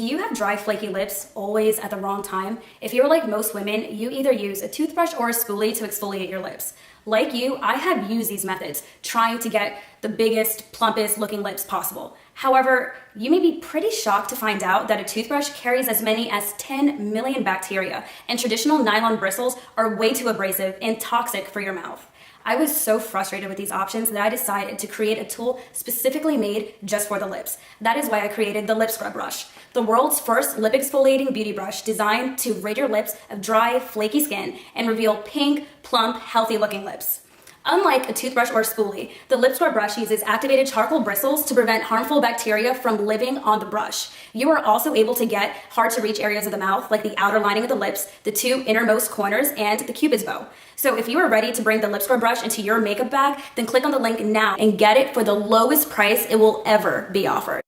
Do you have dry, flaky lips always at the wrong time? If you're like most women, you either use a toothbrush or a spoolie to exfoliate your lips. Like you, I have used these methods, trying to get the biggest, plumpest looking lips possible. However, you may be pretty shocked to find out that a toothbrush carries as many as 10 million bacteria, and traditional nylon bristles are way too abrasive and toxic for your mouth. I was so frustrated with these options that I decided to create a tool specifically made just for the lips. That is why I created the LipScrub Brush, the world's first lip exfoliating beauty brush designed to rid your lips of dry, flaky skin and reveal pink, plump, healthy looking lips. Unlike a toothbrush or spoolie, the LipScrub brush uses activated charcoal bristles to prevent harmful bacteria from living on the brush. You are also able to get hard to reach areas of the mouth like the outer lining of the lips, the two innermost corners, and the cupid's bow. So if you are ready to bring the LipScrub brush into your makeup bag, then click on the link now and get it for the lowest price it will ever be offered.